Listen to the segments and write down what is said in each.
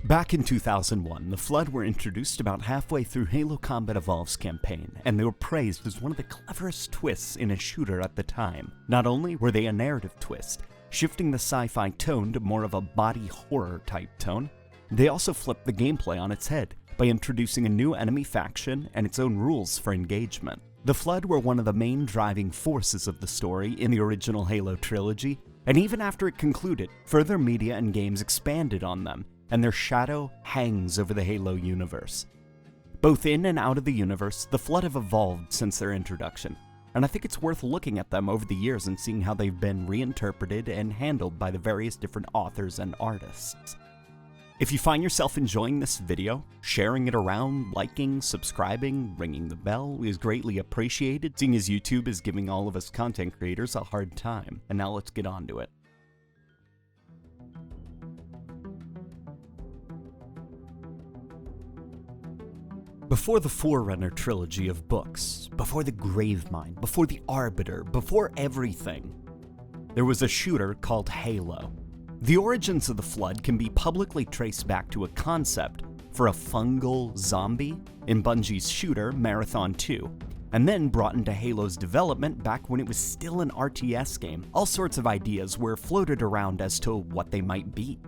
Back in 2001, the Flood were introduced about halfway through Halo Combat Evolved's campaign, and they were praised as one of the cleverest twists in a shooter at the time. Not only were they a narrative twist, shifting the sci-fi tone to more of a body horror type tone, they also flipped the gameplay on its head by introducing a new enemy faction and its own rules for engagement. The Flood were one of the main driving forces of the story in the original Halo trilogy, and even after it concluded, further media and games expanded on them, and their shadow hangs over the Halo universe. Both in and out of the universe, the Flood have evolved since their introduction, and I think it's worth looking at them over the years and seeing how they've been reinterpreted and handled by the various different authors and artists. If you find yourself enjoying this video, sharing it around, liking, subscribing, ringing the bell is greatly appreciated, seeing as YouTube is giving all of us content creators a hard time. And now let's get on to it. Before the Forerunner trilogy of books, before the Gravemind, before the Arbiter, before everything, there was a shooter called Halo. The origins of the Flood can be publicly traced back to a concept for a fungal zombie in Bungie's shooter Marathon 2, and then brought into Halo's development back when it was still an RTS game. All sorts of ideas were floated around as to what they might be.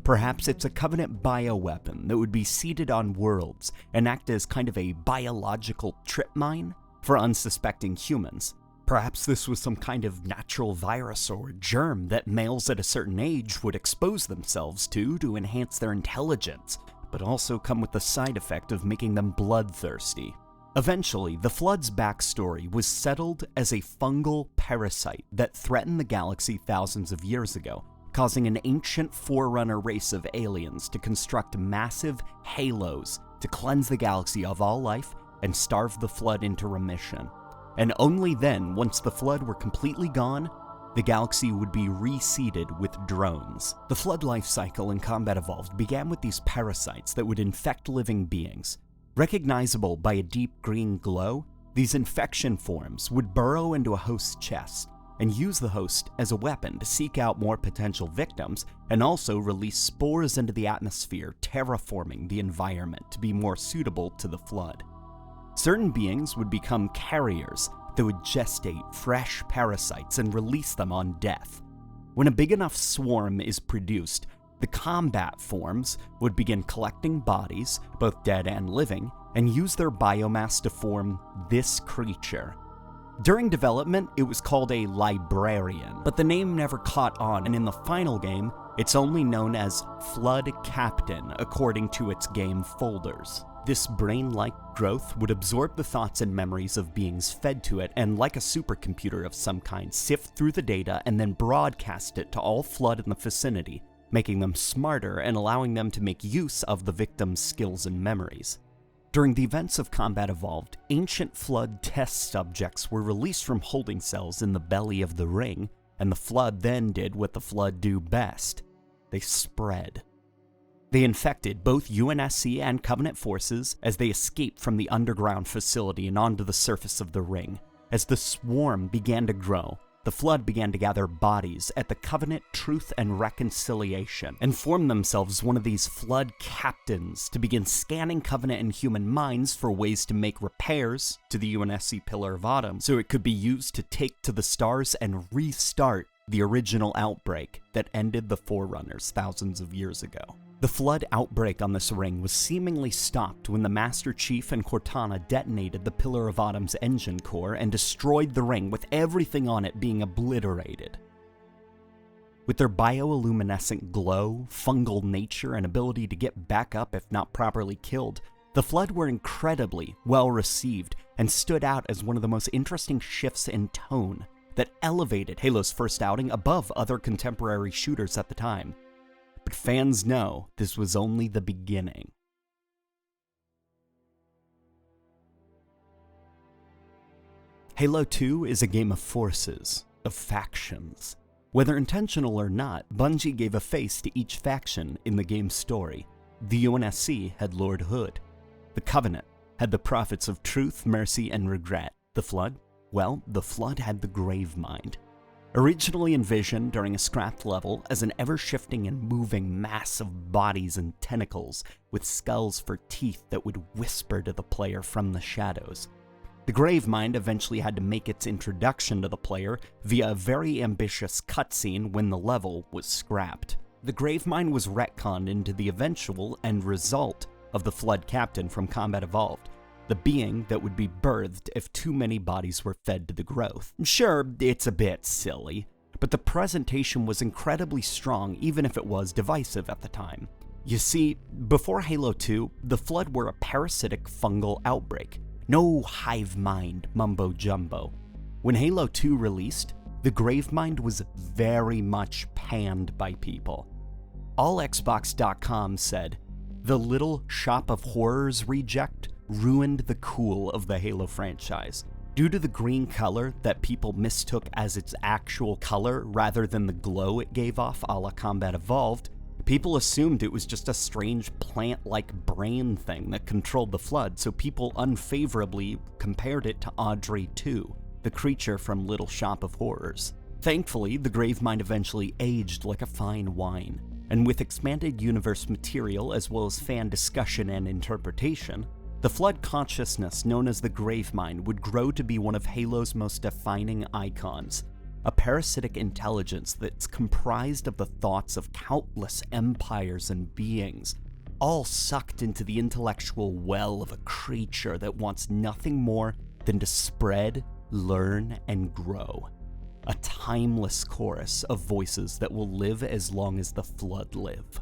Perhaps it's a Covenant bioweapon that would be seated on worlds and act as kind of a biological trip mine for unsuspecting humans. Perhaps this was some kind of natural virus or germ that males at a certain age would expose themselves to enhance their intelligence, but also come with the side effect of making them bloodthirsty. Eventually, the Flood's backstory was settled as a fungal parasite that threatened the galaxy thousands of years ago, causing an ancient Forerunner race of aliens to construct massive halos to cleanse the galaxy of all life and starve the Flood into remission. And only then, once the Flood were completely gone, the galaxy would be reseeded with drones. The Flood life cycle in Combat Evolved began with these parasites that would infect living beings. Recognizable by a deep green glow, these infection forms would burrow into a host's chest and use the host as a weapon to seek out more potential victims, and also release spores into the atmosphere, terraforming the environment to be more suitable to the Flood. Certain beings would become carriers that would gestate fresh parasites and release them on death. When a big enough swarm is produced, the combat forms would begin collecting bodies, both dead and living, and use their biomass to form this creature. During development, it was called a librarian, but the name never caught on, and in the final game, it's only known as Flood Captain according to its game folders. This brain-like growth would absorb the thoughts and memories of beings fed to it, and like a supercomputer of some kind, sift through the data and then broadcast it to all Flood in the vicinity, making them smarter and allowing them to make use of the victim's skills and memories. During the events of Combat Evolved, ancient Flood test subjects were released from holding cells in the belly of the ring, and the Flood then did what the Flood do best. They spread. They infected both UNSC and Covenant forces as they escaped from the underground facility and onto the surface of the ring. As the swarm began to grow, the Flood began to gather bodies at the Covenant Truth and Reconciliation and form themselves one of these Flood captains to begin scanning Covenant and human minds for ways to make repairs to the UNSC Pillar of Autumn so it could be used to take to the stars and restart the original Outbreak that ended the Forerunners thousands of years ago. The Flood outbreak on this ring was seemingly stopped when the Master Chief and Cortana detonated the Pillar of Autumn's engine core and destroyed the ring, with everything on it being obliterated. With their bioluminescent glow, fungal nature, and ability to get back up if not properly killed, the Flood were incredibly well received and stood out as one of the most interesting shifts in tone that elevated Halo's first outing above other contemporary shooters at the time. But fans know this was only the beginning. Halo 2 is a game of forces, of factions. Whether intentional or not, Bungie gave a face to each faction in the game's story. The UNSC had Lord Hood. The Covenant had the Prophets of Truth, Mercy, and Regret. The Flood? Well, the Flood had the Gravemind. Originally envisioned during a scrapped level as an ever-shifting and moving mass of bodies and tentacles with skulls for teeth that would whisper to the player from the shadows, the Gravemind eventually had to make its introduction to the player via a very ambitious cutscene when the level was scrapped. The Gravemind was retconned into the eventual end result of the Flood Captain from Combat Evolved, the being that would be birthed if too many bodies were fed to the growth. Sure, it's a bit silly, but the presentation was incredibly strong even if it was divisive at the time. You see, before Halo 2, the Flood were a parasitic fungal outbreak. No hive mind mumbo-jumbo. When Halo 2 released, the Gravemind was very much panned by people. AllXbox.com said, "The little Shop of Horrors reject ruined the cool of the Halo franchise. Due to the green color that people mistook as its actual color rather than the glow it gave off a la Combat Evolved, people assumed it was just a strange plant-like brain thing that controlled the Flood, so people unfavorably compared it to Audrey 2, the creature from Little Shop of Horrors. Thankfully, the Gravemind eventually aged like a fine wine, and with expanded universe material as well as fan discussion and interpretation, the Flood consciousness known as the Gravemind would grow to be one of Halo's most defining icons. A parasitic intelligence that's comprised of the thoughts of countless empires and beings, all sucked into the intellectual well of a creature that wants nothing more than to spread, learn, and grow. A timeless chorus of voices that will live as long as the Flood live.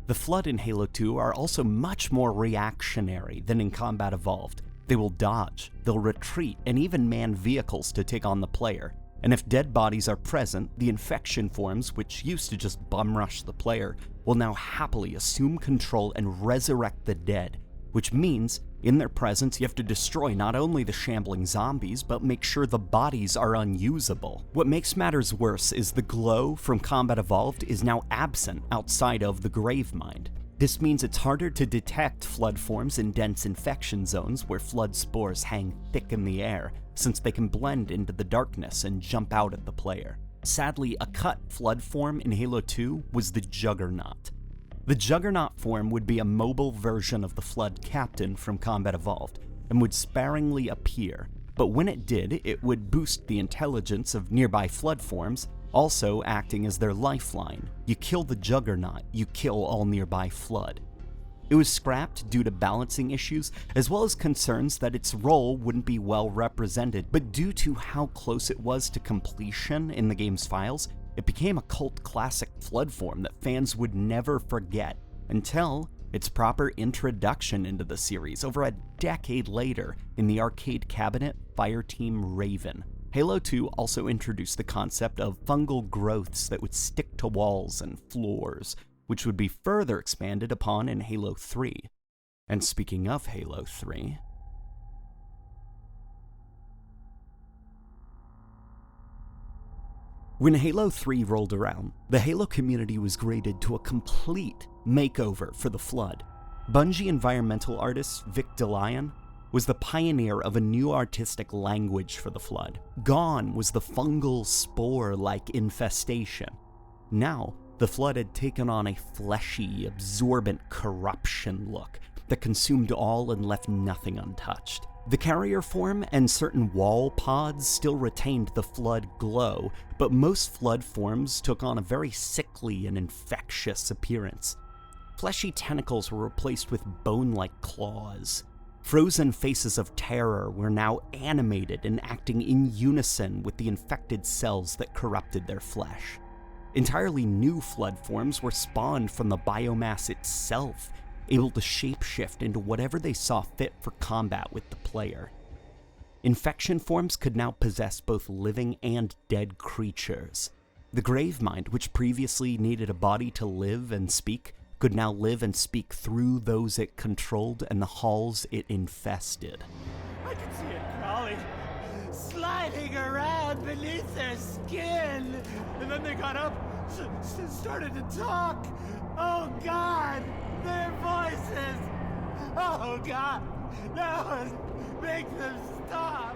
The Flood in Halo 2 are also much more reactionary than in Combat Evolved. They will dodge, they'll retreat, and even man vehicles to take on the player. And if dead bodies are present, the infection forms, which used to just bum rush the player, will now happily assume control and resurrect the dead, which means, in their presence, you have to destroy not only the shambling zombies, but make sure the bodies are unusable. What makes matters worse is the glow from Combat Evolved is now absent outside of the Gravemind. This means it's harder to detect Flood forms in dense infection zones where Flood spores hang thick in the air, since they can blend into the darkness and jump out at the player. Sadly, a cut Flood form in Halo 2 was the Juggernaut. The Juggernaut form would be a mobile version of the Flood Captain from Combat Evolved, and would sparingly appear, but when it did, it would boost the intelligence of nearby Flood forms, also acting as their lifeline. You kill the Juggernaut, you kill all nearby Flood. It was scrapped due to balancing issues, as well as concerns that its role wouldn't be well represented, but due to how close it was to completion in the game's files, it became a cult classic Flood form that fans would never forget, until its proper introduction into the series over a decade later in the arcade cabinet Fireteam Raven. Halo 2 also introduced the concept of fungal growths that would stick to walls and floors, which would be further expanded upon in Halo 3. And speaking of Halo 3, when Halo 3 rolled around, the Halo community was greeted to a complete makeover for the Flood. Bungie environmental artist Vic DeLion was the pioneer of a new artistic language for the Flood. Gone was the fungal spore-like infestation. Now, the Flood had taken on a fleshy, absorbent corruption look that consumed all and left nothing untouched. The carrier form and certain wall pods still retained the Flood glow, but most Flood forms took on a very sickly and infectious appearance. Fleshy tentacles were replaced with bone-like claws. Frozen faces of terror were now animated and acting in unison with the infected cells that corrupted their flesh. Entirely new Flood forms were spawned from the biomass itself, able to shapeshift into whatever they saw fit for combat with the player. Infection forms could now possess both living and dead creatures. The Gravemind, which previously needed a body to live and speak, could now live and speak through those it controlled and the halls it infested. I could see it crawling, sliding around beneath their skin. And then they got up, started to talk. Oh God, their voices. Oh God, no, make them stop.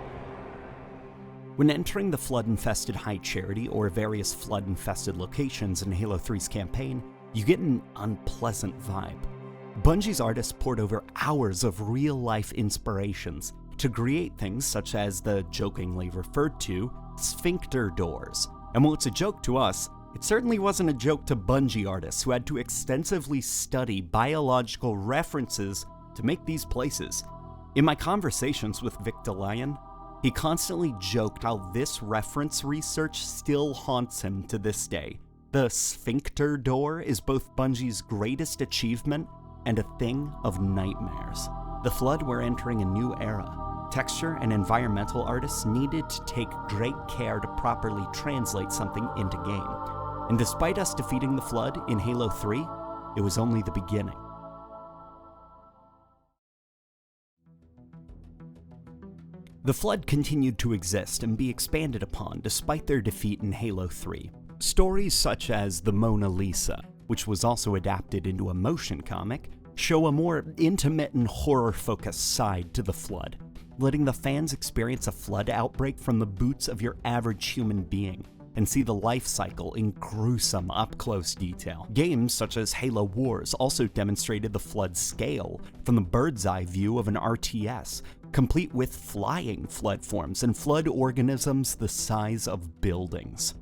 When entering the flood-infested High Charity or various flood-infested locations in Halo 3's campaign, you get an unpleasant vibe. Bungie's artists poured over hours of real-life inspirations to create things such as the jokingly referred to sphincter doors. And while it's a joke to us, it certainly wasn't a joke to Bungie artists who had to extensively study biological references to make these places. In my conversations with Vic DeLion, he constantly joked how this reference research still haunts him to this day. The sphincter door is both Bungie's greatest achievement and a thing of nightmares. The Flood were entering a new era. Texture and environmental artists needed to take great care to properly translate something into game. And despite us defeating the Flood in Halo 3, it was only the beginning. The Flood continued to exist and be expanded upon despite their defeat in Halo 3. Stories such as The Mona Lisa, which was also adapted into a motion comic, show a more intimate and horror-focused side to the Flood, letting the fans experience a Flood outbreak from the boots of your average human being and see the life cycle in gruesome up-close detail. Games such as Halo Wars also demonstrated the Flood's scale from the bird's-eye view of an RTS, complete with flying Flood forms and Flood organisms the size of buildings.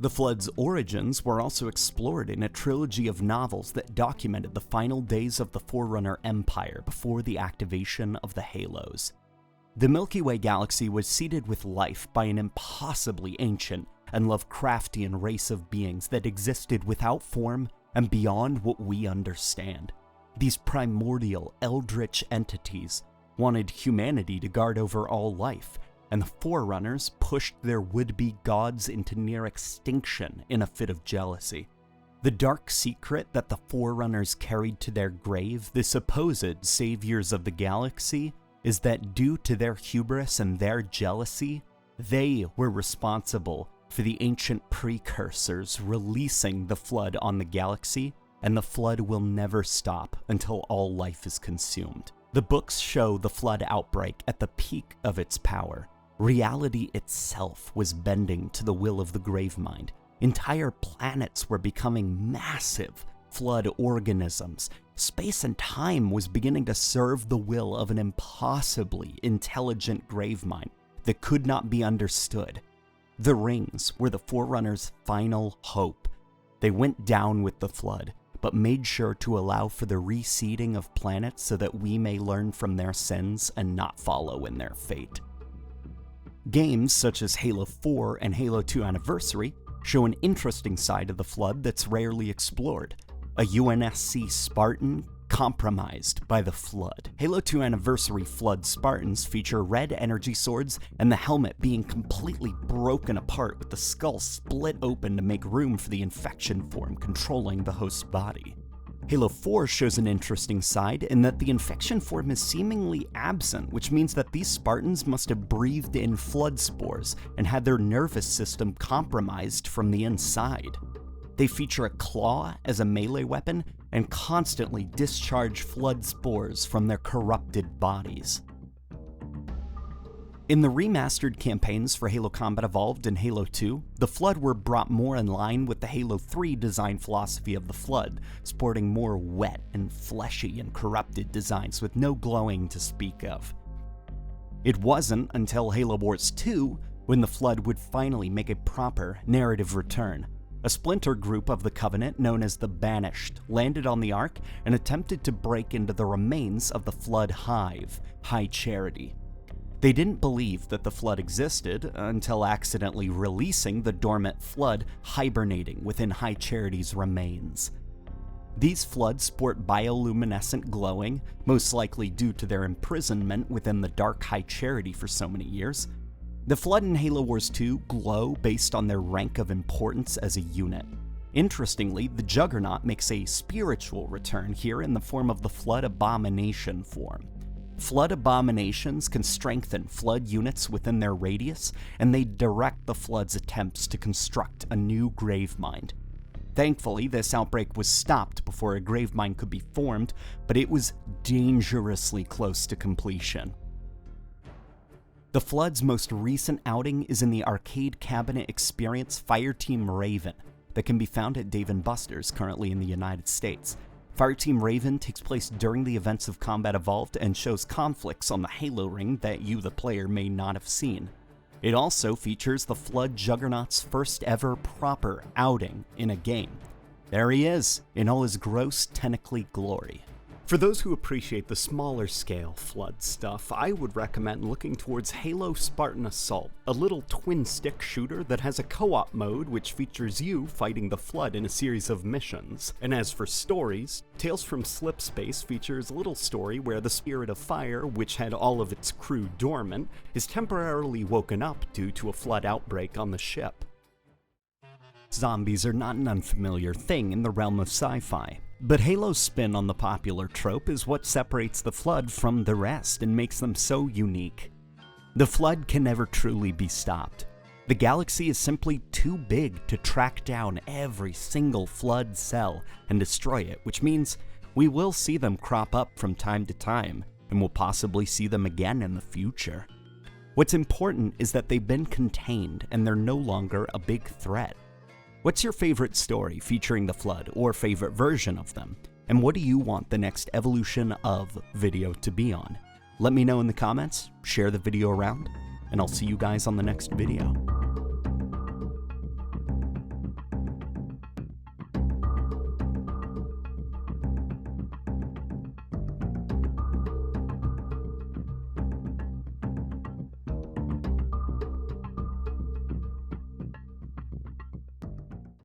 The Flood's origins were also explored in a trilogy of novels that documented the final days of the Forerunner Empire before the activation of the Halos. The Milky Way galaxy was seeded with life by an impossibly ancient and Lovecraftian race of beings that existed without form and beyond what we understand. These primordial, eldritch entities wanted humanity to guard over all life, and the Forerunners pushed their would-be gods into near extinction in a fit of jealousy. The dark secret that the Forerunners carried to their grave, the supposed saviors of the galaxy, is that due to their hubris and their jealousy, they were responsible for the ancient precursors releasing the Flood on the galaxy, and the Flood will never stop until all life is consumed. The books show the Flood outbreak at the peak of its power. Reality itself was bending to the will of the Gravemind. Entire planets were becoming massive Flood organisms. Space and time was beginning to serve the will of an impossibly intelligent Gravemind that could not be understood. The rings were the Forerunners' final hope. They went down with the Flood, but made sure to allow for the reseeding of planets so that we may learn from their sins and not follow in their fate. Games such as Halo 4 and Halo 2 Anniversary show an interesting side of the Flood that's rarely explored. A UNSC Spartan compromised by the Flood. Halo 2 Anniversary Flood Spartans feature red energy swords and the helmet being completely broken apart with the skull split open to make room for the infection form controlling the host's body. Halo 4 shows an interesting side in that the infection form is seemingly absent, which means that these Spartans must have breathed in Flood spores and had their nervous system compromised from the inside. They feature a claw as a melee weapon and constantly discharge Flood spores from their corrupted bodies. In the remastered campaigns for Halo Combat Evolved and Halo 2, the Flood were brought more in line with the Halo 3 design philosophy of the Flood, sporting more wet and fleshy and corrupted designs with no glowing to speak of. It wasn't until Halo Wars 2 when the Flood would finally make a proper narrative return. A splinter group of the Covenant known as the Banished landed on the Ark and attempted to break into the remains of the Flood Hive, High Charity. They didn't believe that the Flood existed until accidentally releasing the dormant Flood hibernating within High Charity's remains. These Floods sport bioluminescent glowing, most likely due to their imprisonment within the dark High Charity for so many years. The Flood in Halo Wars 2 glow based on their rank of importance as a unit. Interestingly, the Juggernaut makes a spiritual return here in the form of the Flood Abomination form. Flood Abominations can strengthen Flood units within their radius, and they direct the Flood's attempts to construct a new Gravemind. Thankfully, this outbreak was stopped before a Gravemind could be formed, but it was dangerously close to completion. The Flood's most recent outing is in the arcade cabinet experience Fireteam Raven that can be found at Dave & Buster's, currently in the United States. Fireteam Raven takes place during the events of Combat Evolved and shows conflicts on the Halo ring that you, the player, may not have seen. It also features the Flood Juggernaut's first ever proper outing in a game. There he is, in all his gross tentacly glory. For those who appreciate the smaller scale Flood stuff, I would recommend looking towards Halo Spartan Assault, a little twin-stick shooter that has a co-op mode which features you fighting the Flood in a series of missions. And as for stories, Tales from Slipspace features a little story where the Spirit of Fire, which had all of its crew dormant, is temporarily woken up due to a Flood outbreak on the ship. Zombies are not an unfamiliar thing in the realm of sci-fi, but Halo's spin on the popular trope is what separates the Flood from the rest and makes them so unique. The Flood can never truly be stopped. The galaxy is simply too big to track down every single Flood cell and destroy it, which means we will see them crop up from time to time, and we'll possibly see them again in the future. What's important is that they've been contained and they're no longer a big threat. What's your favorite story featuring the Flood, or favorite version of them? And what do you want the next evolution of video to be on? Let me know in the comments, share the video around, and I'll see you guys on the next video.